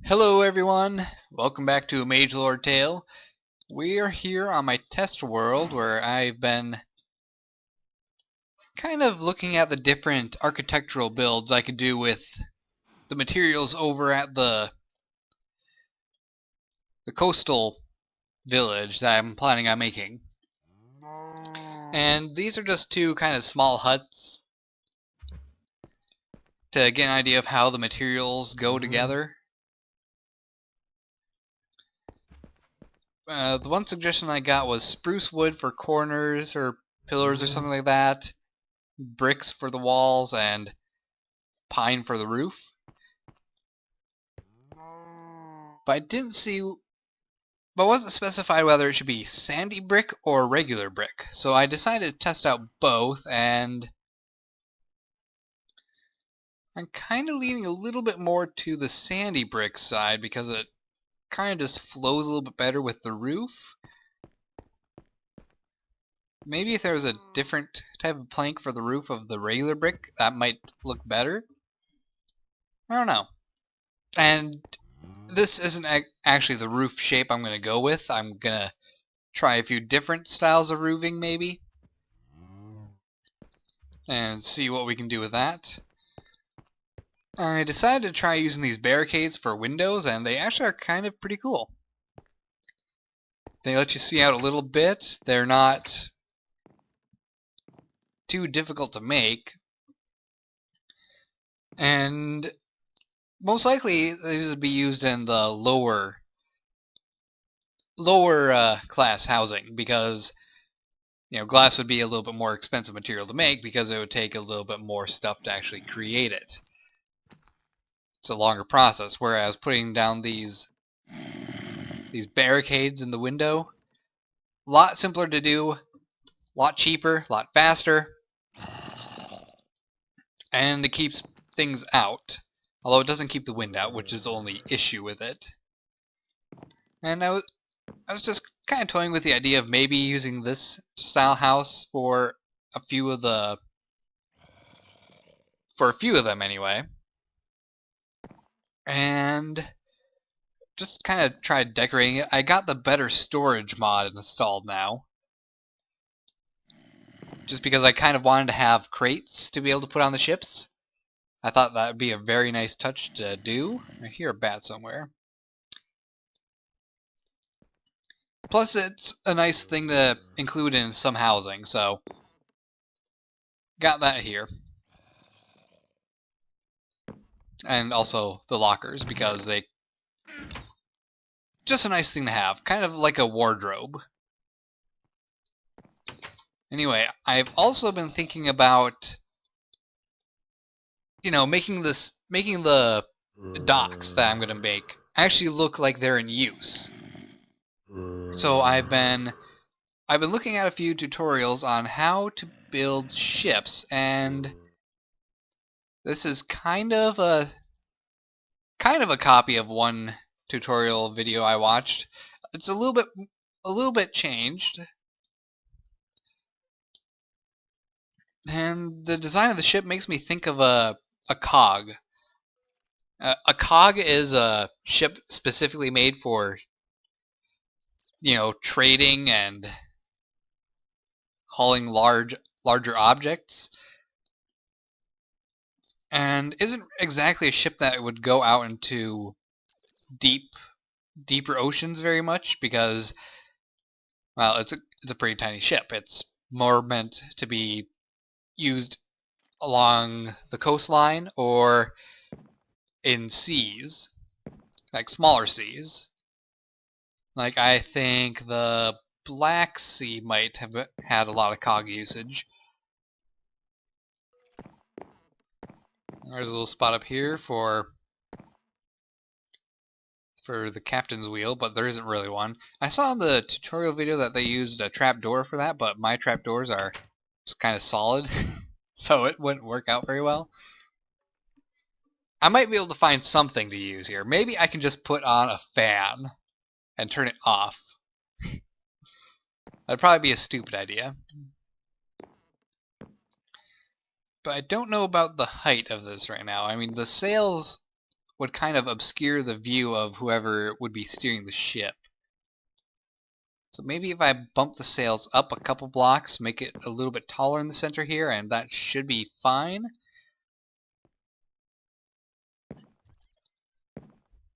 Hello everyone, welcome back to a Magelord Tale. We are here on my test world where I've been kind of looking at the different architectural builds I could do with the materials over at the coastal village that I'm planning on making. And these are just two kind of small huts to get an idea of how the materials go together. The one suggestion I got was spruce wood for corners or pillars or something like that, bricks for the walls, and pine for the roof. But I didn't see, but it wasn't specified whether it should be sandy brick or regular brick. So I decided to test out both, and I'm kind of leaning a little bit more to the sandy brick side because it kind of just flows a little bit better with the roof. Maybe if there was a different type of plank for the roof of the regular brick, that might look better. I don't know. And this isn't actually the roof shape I'm going to go with. I'm going to try a few different styles of roofing maybe and see what we can do with that. I decided to try using these barricades for windows, and they actually are kind of pretty cool. They let you see out a little bit. They're not too difficult to make, and most likely these would be used in the lower class housing because glass would be a little bit more expensive material to make because it would take a little bit more stuff to actually create it. It's a longer process, whereas putting down these barricades in the window, a lot simpler to do, a lot cheaper, a lot faster, and it keeps things out. Although it doesn't keep the wind out, which is the only issue with it. And I was just kind of toying with the idea of maybe using this style house for a few of them anyway. And just kind of tried decorating it. I got the better storage mod installed now, just because I kind of wanted to have crates to be able to put on the ships. I thought that would be a very nice touch to do. I hear a bat somewhere. Plus, it's a nice thing to include in some housing, so got that here. And also the lockers, because they just a nice thing to have, kind of like a wardrobe. Anyway, I've also been thinking about making the docks that I'm going to make actually look like they're in use. So I've been looking at a few tutorials on how to build ships, and this is kind of a copy of one tutorial video I watched. It's a little bit changed. And the design of the ship makes me think of a cog. A cog is a ship specifically made for trading and hauling larger objects, and isn't exactly a ship that would go out into deeper oceans very much because, well, it's a pretty tiny ship. It's more meant to be used along the coastline or in seas, like smaller seas. Like, I think the Black Sea might have had a lot of cog usage. There's a little spot up here for the captain's wheel, but there isn't really one. I saw in the tutorial video that they used a trapdoor for that, but my trapdoors are just kind of solid, so it wouldn't work out very well. I might be able to find something to use here. Maybe I can just put on a fan and turn it off. That'd probably be a stupid idea. But I don't know about the height of this right now. I mean, the sails would kind of obscure the view of whoever would be steering the ship. So maybe if I bump the sails up a couple blocks, make it a little bit taller in the center here, and that should be fine.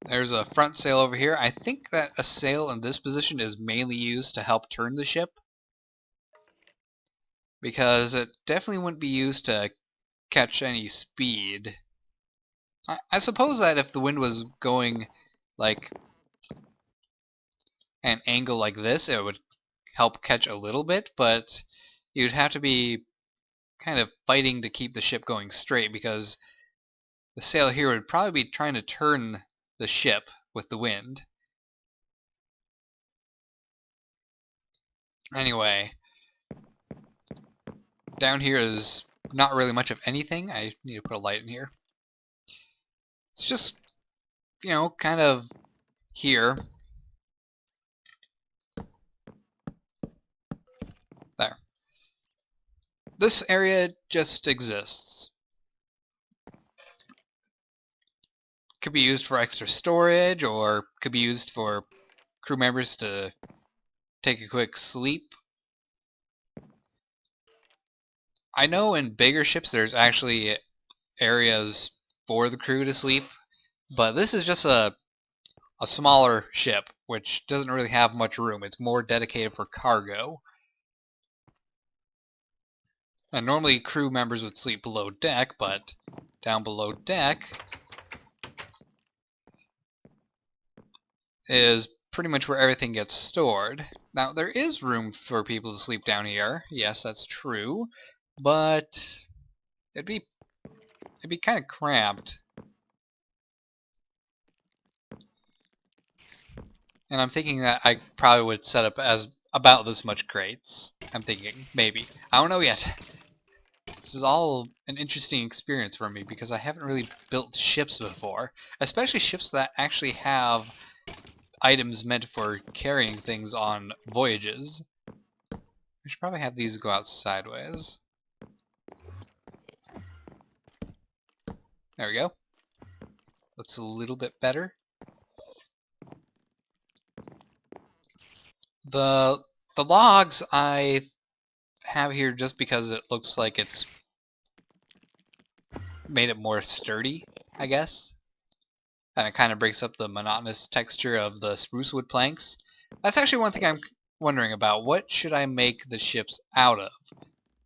There's a front sail over here. I think that a sail in this position is mainly used to help turn the ship, because it definitely wouldn't be used to catch any speed. I suppose that if the wind was going like an angle like this, it would help catch a little bit, but you'd have to be kind of fighting to keep the ship going straight, because the sail here would probably be trying to turn the ship with the wind. Anyway, down here is not really much of anything. I need to put a light in here. It's just, you know, kind of here. There. This area just exists. Could be used for extra storage, or could be used for crew members to take a quick sleep. I know in bigger ships there's actually areas for the crew to sleep, but this is just a smaller ship, which doesn't really have much room. It's more dedicated for cargo. And normally crew members would sleep below deck, but down below deck is pretty much where everything gets stored. Now, there is room for people to sleep down here. Yes, that's true. But it'd be kind of cramped. And I'm thinking that I probably would set up as about this much crates. I'm thinking, maybe. I don't know yet. This is all an interesting experience for me, because I haven't really built ships before. Especially ships that actually have items meant for carrying things on voyages. I should probably have these go out sideways. There we go. Looks a little bit better. The logs I have here just because it looks like it's made it more sturdy, I guess. And it kind of breaks up the monotonous texture of the spruce wood planks. That's actually one thing I'm wondering about. What should I make the ships out of?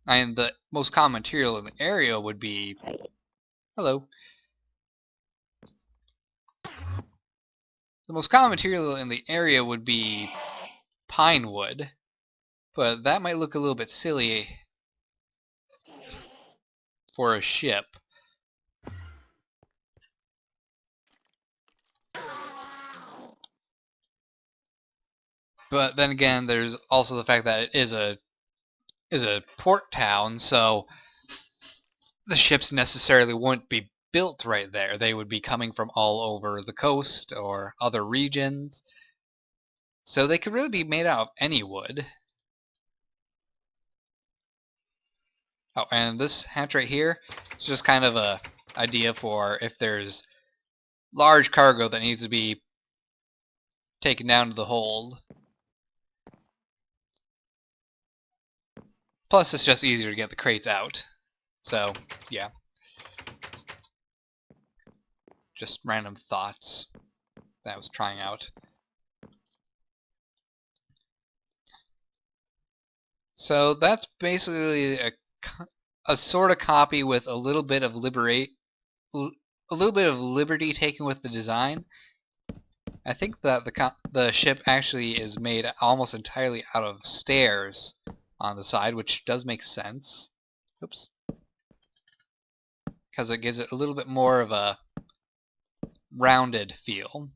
And the most common material in the area would be... Hello. The most common material in the area would be pine wood, but that might look a little bit silly for a ship. But then again, there's also the fact that it is a port town, so the ships necessarily wouldn't be built right there. They would be coming from all over the coast or other regions. So they could really be made out of any wood. Oh, and this hatch right here is just kind of a idea for if there's large cargo that needs to be taken down to the hold. Plus, it's just easier to get the crates out. So, yeah. Just random thoughts that I was trying out. So that's basically a sort of copy with a little bit of liberty taken with the design. I think that the ship actually is made almost entirely out of stairs on the side, which does make sense. Oops. Because it gives it a little bit more of a rounded feel.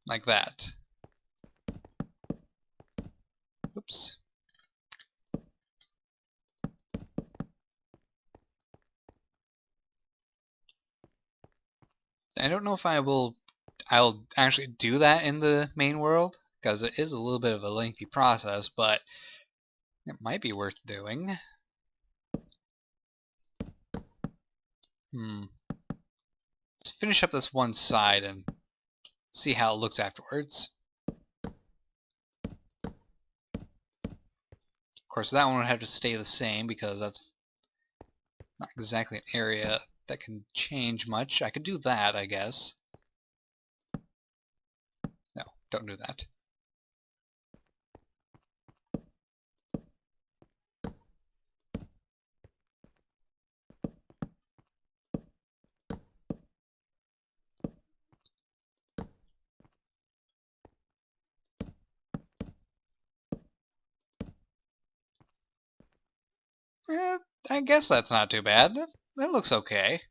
Like that. Oops. I don't know if I'll actually do that in the main world, because it is a little bit of a lengthy process, but it might be worth doing. Let's finish up this one side and see how it looks afterwards. Of course, that one would have to stay the same because that's not exactly an area that can change much. I could do that, I guess. No, don't do that. I guess that's not too bad. That looks okay.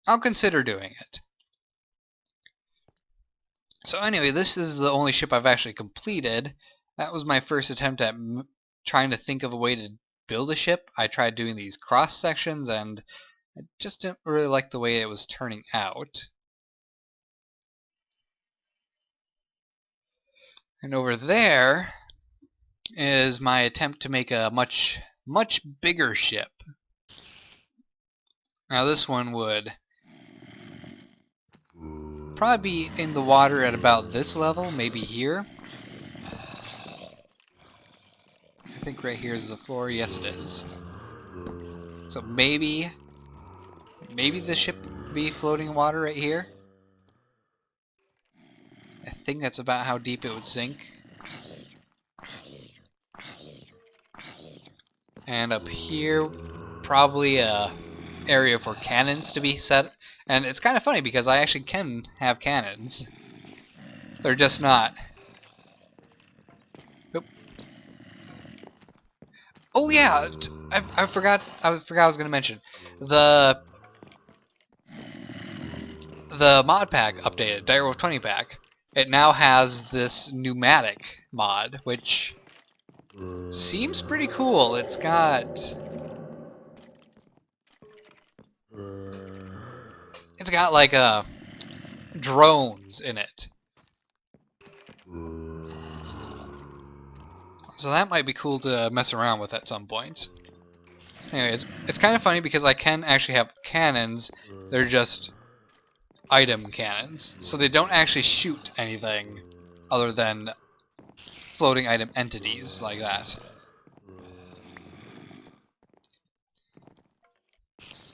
I'll consider doing it. So anyway, this is the only ship I've actually completed. That was my first attempt at trying to think of a way to build a ship. I tried doing these cross sections and I just didn't really like the way it was turning out. And over there is my attempt to make a much bigger ship. Now this one would probably be in the water at about this level, maybe here. I think right here is the floor. Yes, it is. So maybe the ship would be floating in water right here. I think that's about how deep it would sink. And up here, probably a area for cannons to be set. And it's kind of funny because I actually can have cannons. They're just not. Oop. Oh yeah, I forgot I was going to mention the mod pack updated, Direwolf 20 pack. It now has this pneumatic mod, which seems pretty cool. It's got like drones in it. So that might be cool to mess around with at some point. Anyway, it's kind of funny because I can actually have cannons. They're just item cannons. So they don't actually shoot anything other than floating item entities like that.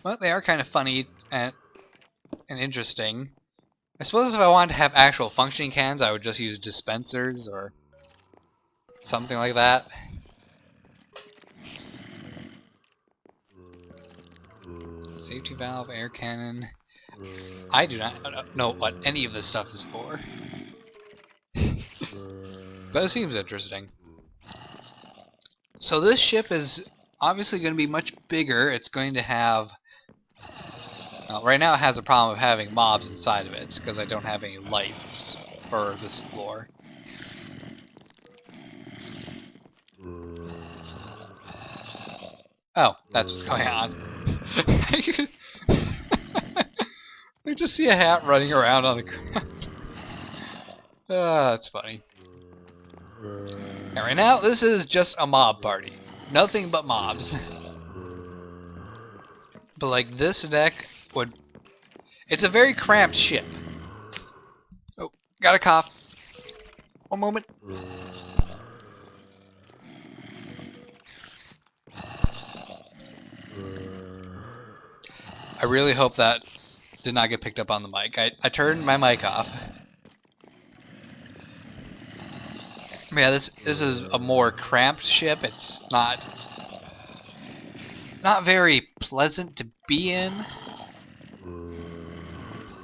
But they are kind of funny and interesting. I suppose if I wanted to have actual functioning cannons, I would just use dispensers or something like that. Safety valve, air cannon. I do not know what any of this stuff is for. But it seems interesting. So this ship is obviously going to be much bigger. It's going to have... right now it has a problem of having mobs inside of it, because I don't have any lights for this floor. Oh, that's what's going on. I just see a hat running around on the ground. That's funny. And right now, this is just a mob party. Nothing but mobs. But like this deck would... It's a very cramped ship. Oh, got a cough. One moment. I really hope that did not get picked up on the mic. I turned my mic off. Yeah, this is a more cramped ship. It's not very pleasant to be in.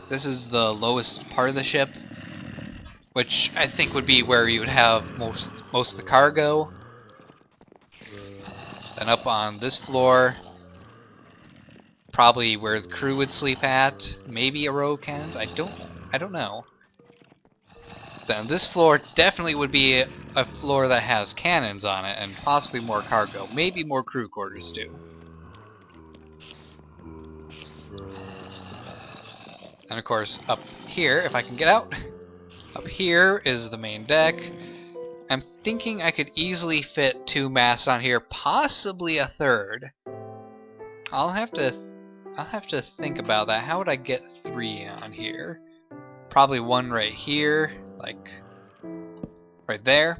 This is the lowest part of the ship, which I think would be where you would have most of the cargo. Then up on this floor, probably where the crew would sleep at. Maybe a row of cannons. I don't know. Then this floor definitely would be a floor that has cannons on it and possibly more cargo. Maybe more crew quarters too. And of course, up here, if I can get out, Up here is the main deck. I'm thinking I could easily fit 2 masts on here, possibly a third. I'll have to think about that. How would I get 3 on here? Probably 1 right here, like right there.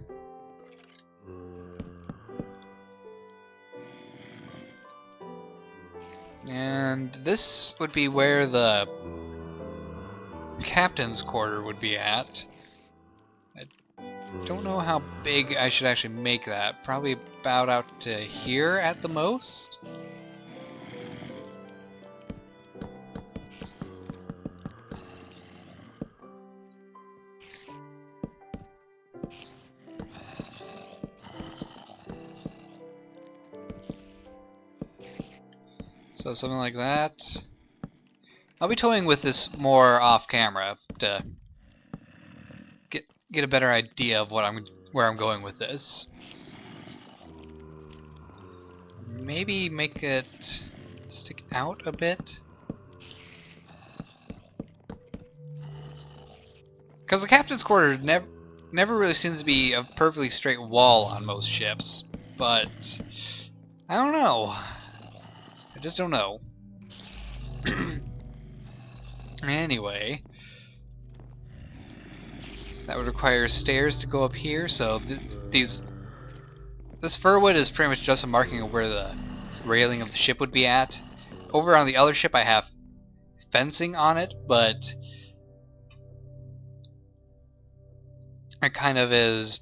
And this would be where the captain's quarter would be at. I don't know how big I should actually make that. Probably about out to here at the most. So something like that. I'll be toying with this more off camera to get a better idea of where I'm going with this. Maybe make it stick out a bit. Because the captain's quarters never really seems to be a perfectly straight wall on most ships, but I don't know. I just don't know. Anyway, that would require stairs to go up here, so this firwood is pretty much just a marking of where the railing of the ship would be at. Over on the other ship I have fencing on it, but it kind of is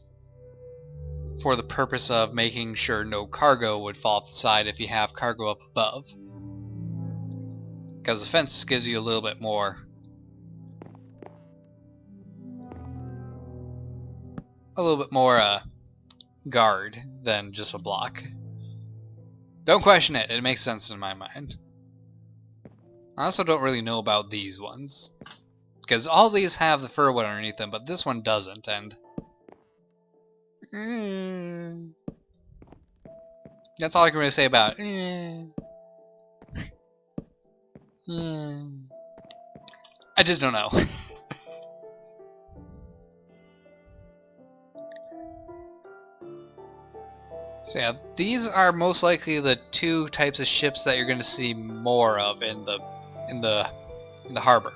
for the purpose of making sure no cargo would fall off the side if you have cargo up above. Because the fence gives you a little bit more guard than just a block. Don't question it, it makes sense in my mind. I also don't really know about these ones, because all these have the firwood underneath them, but this one doesn't, and that's all I can really say about it. I just don't know. So yeah, these are most likely the 2 types of ships that you're going to see more of in the harbor.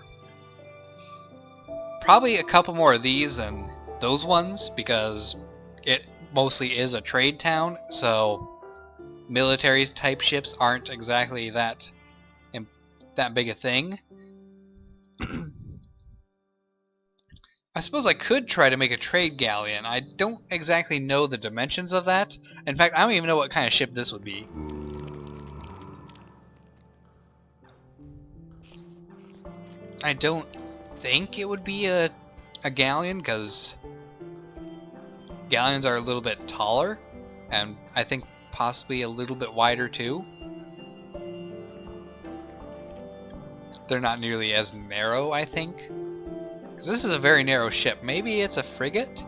Probably a couple more of these than those ones, because it mostly is a trade town, so military type ships aren't exactly that big a thing. I suppose I could try to make a trade galleon. I don't exactly know the dimensions of that. In fact, I don't even know what kind of ship this would be. I don't think it would be a galleon, because galleons are a little bit taller, and I think possibly a little bit wider too. They're not nearly as narrow, I think. Because this is a very narrow ship. Maybe it's a frigate?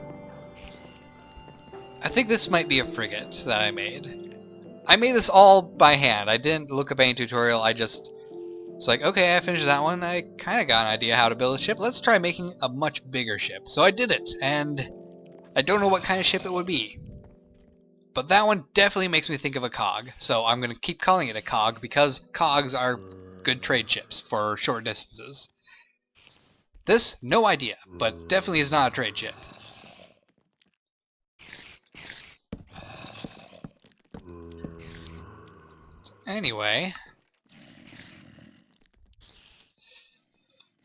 I think this might be a frigate that I made. I made this all by hand. I didn't look up any tutorial. I just... It's like, okay, I finished that one. I kind of got an idea how to build a ship. Let's try making a much bigger ship. So I did it, and I don't know what kind of ship it would be. But that one definitely makes me think of a cog. So I'm going to keep calling it a cog, because cogs are good trade ships for short distances. This, no idea, but definitely is not a trade ship. Anyway,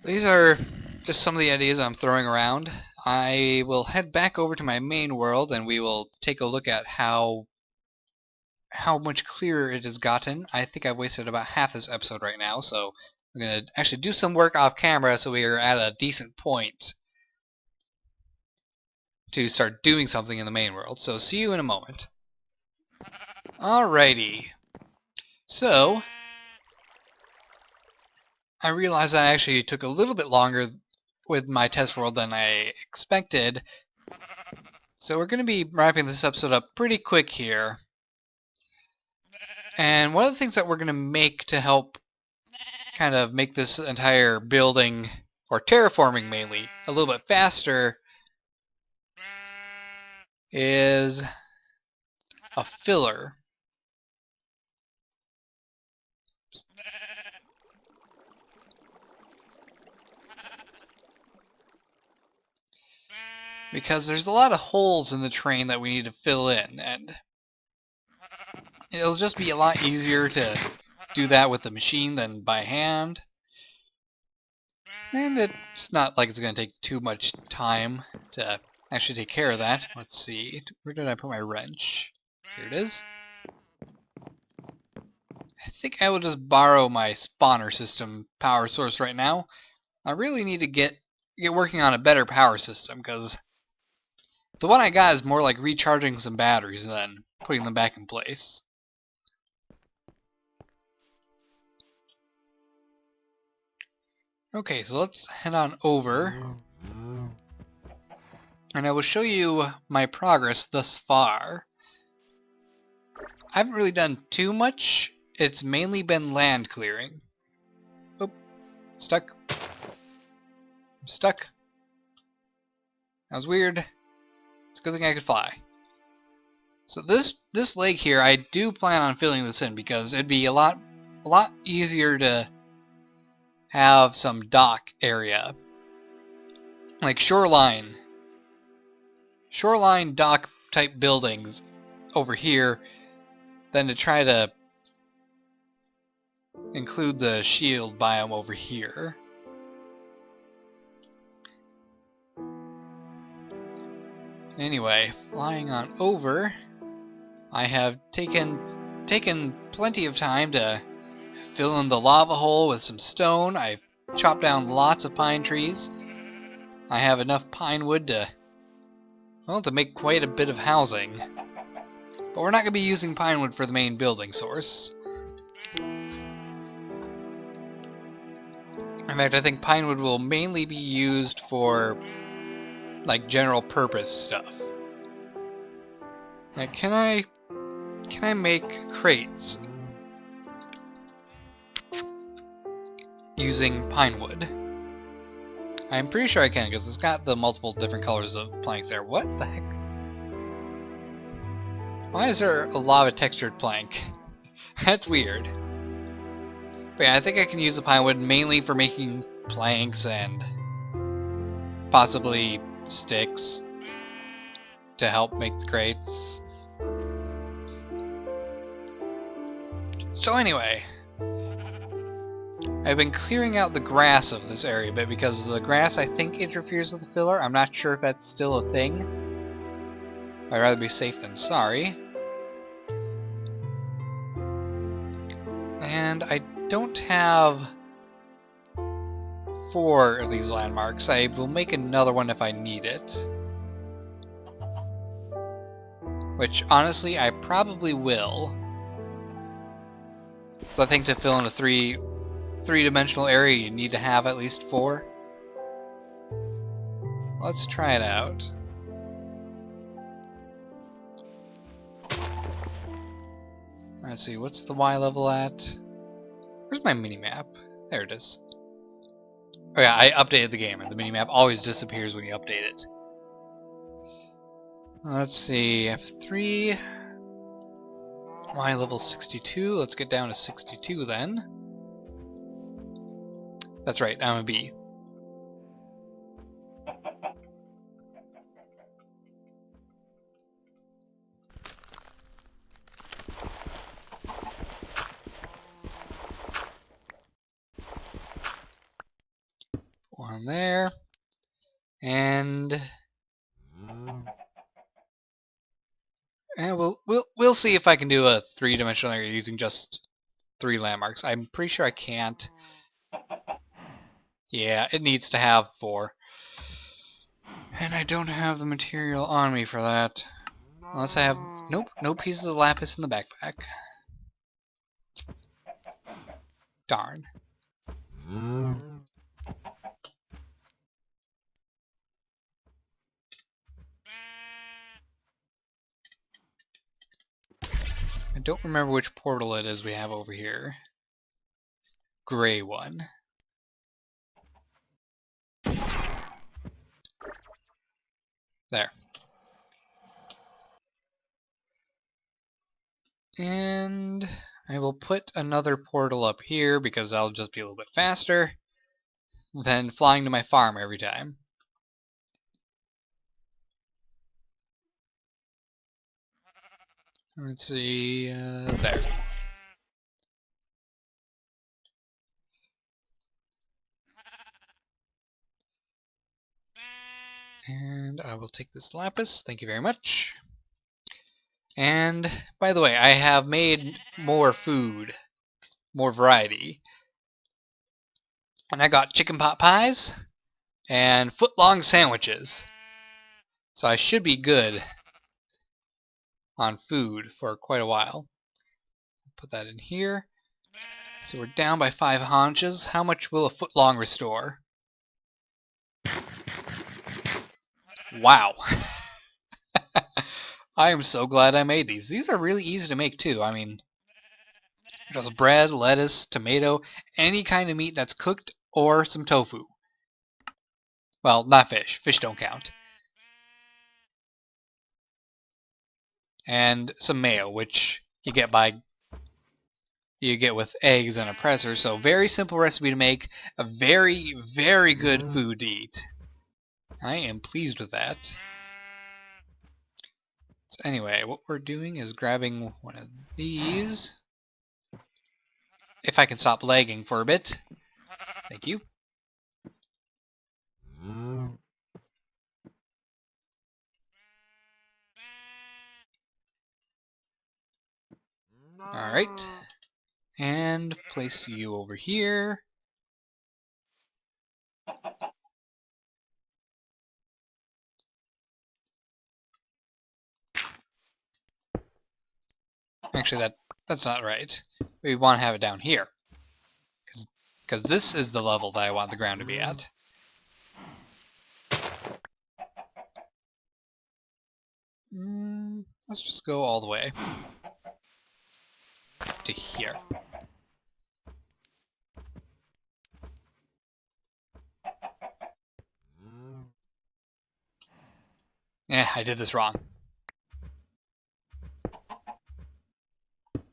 these are just some of the ideas I'm throwing around. I will head back over to my main world and we will take a look at how much clearer it has gotten. I think I've wasted about half this episode right now, so I'm going to actually do some work off camera so we are at a decent point to start doing something in the main world. So see you in a moment. Alrighty. So, I realized I actually took a little bit longer with my test world than I expected. So we're going to be wrapping this episode up pretty quick here. And one of the things that we're going to make to help kind of make this entire building or terraforming mainly, a little bit faster is a filler. Because there's a lot of holes in the train that we need to fill in, and it'll just be a lot easier to do that with the machine than by hand. And it's not like it's going to take too much time to actually take care of that. Let's see, where did I put my wrench? Here it is. I think I will just borrow my spawner system power source right now. I really need to get working on a better power system, because the one I got is more like recharging some batteries than putting them back in place. Okay, so let's head on over, and I will show you my progress thus far. I haven't really done too much. It's mainly been land clearing. Oh, stuck. I'm stuck. That was weird. It's a good thing I could fly. So this lake here, I do plan on filling this in because it'd be a lot easier to have some dock area, like shoreline dock type buildings over here, than to try to include the shield biome over here. Anyway, flying on over, I have taken plenty of time to fill in the lava hole with some stone. I've chopped down lots of pine trees. I have enough pine wood to, well, to make quite a bit of housing. But we're not going to be using pine wood for the main building source. In fact, I think pine wood will mainly be used for, like, general purpose stuff. Now, can I make crates using pine wood? I'm pretty sure I can, because it's got the multiple different colors of planks there. What the heck? Why is there a lava textured plank? That's weird. But yeah, I think I can use the pine wood mainly for making planks and possibly sticks to help make the crates. So anyway, I've been clearing out the grass of this area a bit because the grass, I think, interferes with the filler. I'm not sure if that's still a thing. I'd rather be safe than sorry. And I don't have 4 of these landmarks. I will make another one if I need it. Which, honestly, I probably will. So I think to fill in a three-dimensional area, you need to have at least 4. Let's try it out. Let's see, what's the Y level at? Where's my minimap? There it is. Oh yeah, I updated the game, and the minimap always disappears when you update it. Let's see, F3... Y level 62, let's get down to 62 then. That's right, I'm a B. One there. And we'll see if I can do a 3-dimensional area using just 3 landmarks. I'm pretty sure I can't. Yeah, it needs to have 4. And I don't have the material on me for that. Unless I have... Nope, no pieces of lapis in the backpack. Darn. I don't remember which portal it is we have over here. Gray one. There. And I will put another portal up here because that'll just be a little bit faster than flying to my farm every time. Let's see, there. And I will take this lapis, thank you very much. And, by the way, I have made more food, more variety. And I got chicken pot pies and foot-long sandwiches. So I should be good on food for quite a while. Put that in here. So we're down by 5 haunches. How much will a foot-long restore? Wow. I am so glad I made these. These are really easy to make too. I mean, just bread, lettuce, tomato, any kind of meat that's cooked, or some tofu. Well, not fish. Fish don't count. And some mayo, which you get with eggs and a presser. So very simple recipe to make. A very, very good food to eat. I am pleased with that. So anyway, what we're doing is grabbing one of these. If I can stop lagging for a bit. Thank you. Alright. And place you over here. Actually, that's not right. We want to have it down here. Because this is the level that I want the ground to be at. Let's just go all the way to here. I did this wrong.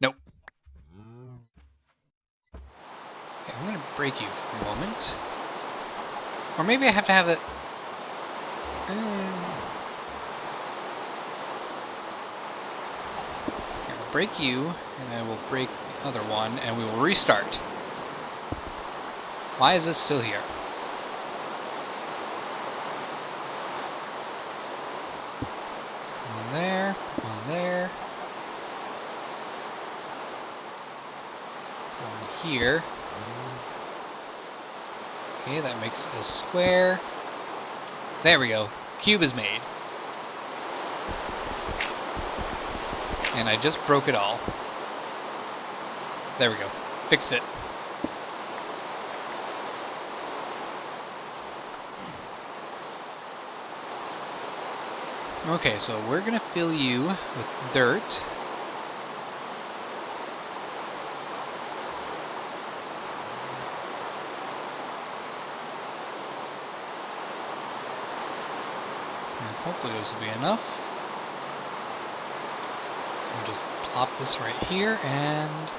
Nope. Okay, I'm gonna break you for a moment. Or maybe I have to have it... I'll break you, and I will break the other one, and we will restart. Why is this still here? One there, one there. One here. Okay, that makes a square. There we go. Cube is made. And I just broke it all. There we go. Fixed it. Okay, so we're gonna fill you with dirt. And hopefully this will be enough. We'll just plop this right here and...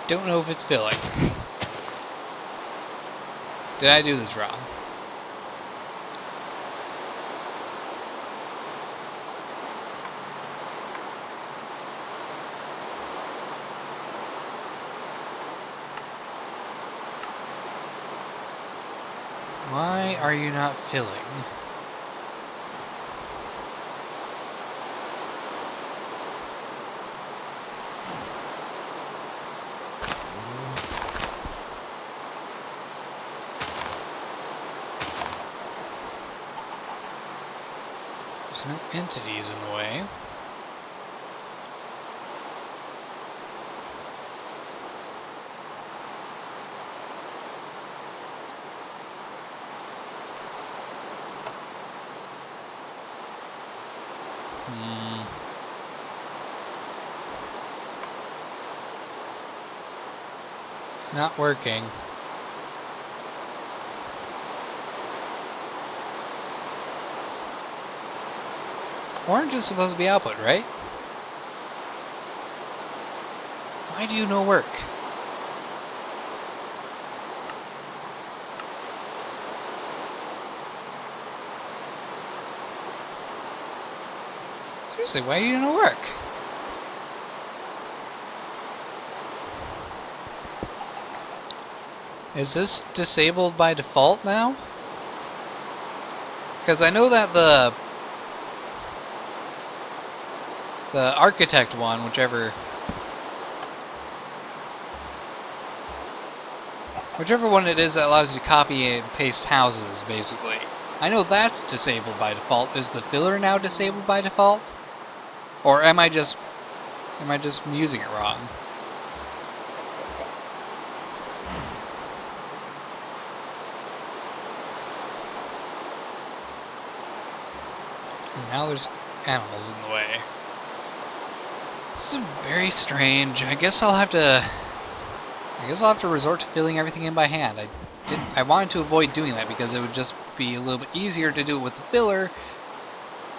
don't know if it's filling. Did I do this wrong? Why are you not filling? There's no entities in the way. It's not working. Orange is supposed to be output, right? Why do you no work? Seriously, why do you no work? Is this disabled by default now? Because I know that the architect one, whichever one it is that allows you to copy and paste houses, basically. I know that's disabled by default. Is the filler now disabled by default? Or am I just using it wrong? And now there's animals in the way. This is very strange. I guess I'll have to resort to filling everything in by hand. I wanted to avoid doing that because it would just be a little bit easier to do it with the filler,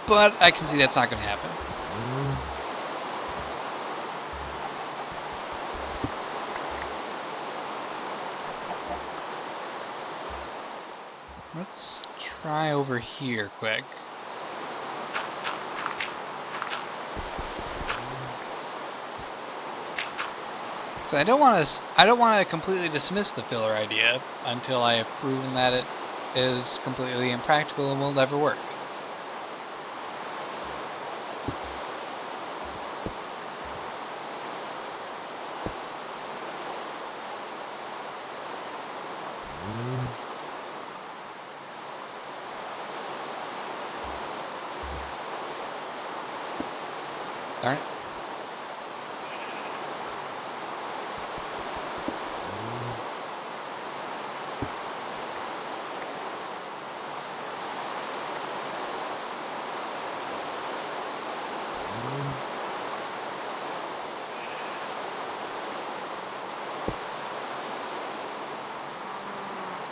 but I can see that's not going to happen. Let's try over here quick. So I don't want to completely dismiss the filler idea until I have proven that it is completely impractical and will never work. Darn it.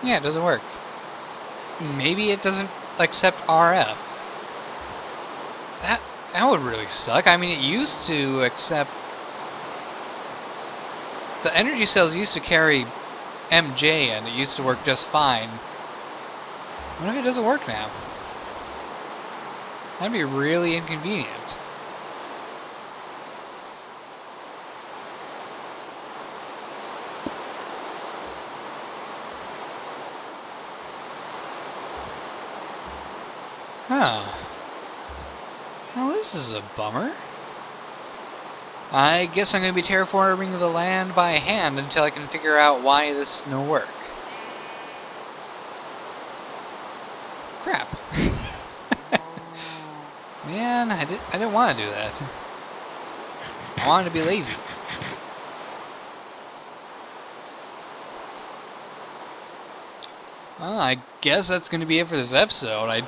Yeah, it doesn't work. Maybe it doesn't accept RF. That would really suck. I mean, it used to accept... The energy cells used to carry MJ and it used to work just fine. What if it doesn't work now? That'd be really inconvenient. Huh. Well, this is a bummer. I guess I'm going to be terraforming the land by hand until I can figure out why this no work. Crap. Man, I didn't want to do that. I wanted to be lazy. Well, I guess that's going to be it for this episode. I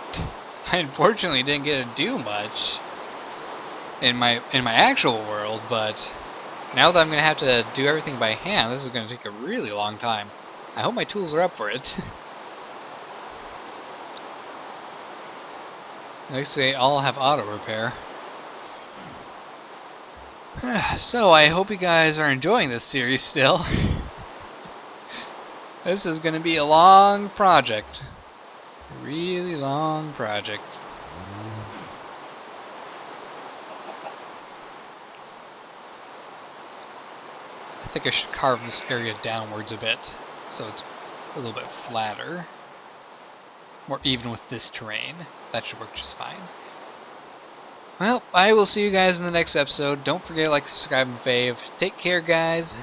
unfortunately didn't get to do much in my actual world, but now that I'm going to have to do everything by hand, this is going to take a really long time. I hope my tools are up for it. Like I say, all have auto repair. So I hope you guys are enjoying this series still. This is going to be a long project. A really long project. I think I should carve this area downwards a bit so it's a little bit flatter. More even with this terrain. That should work just fine. Well, I will see you guys in the next episode. Don't forget to like, subscribe, and fave. Take care, guys.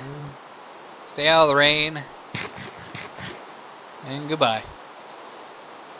Stay out of the rain. And goodbye.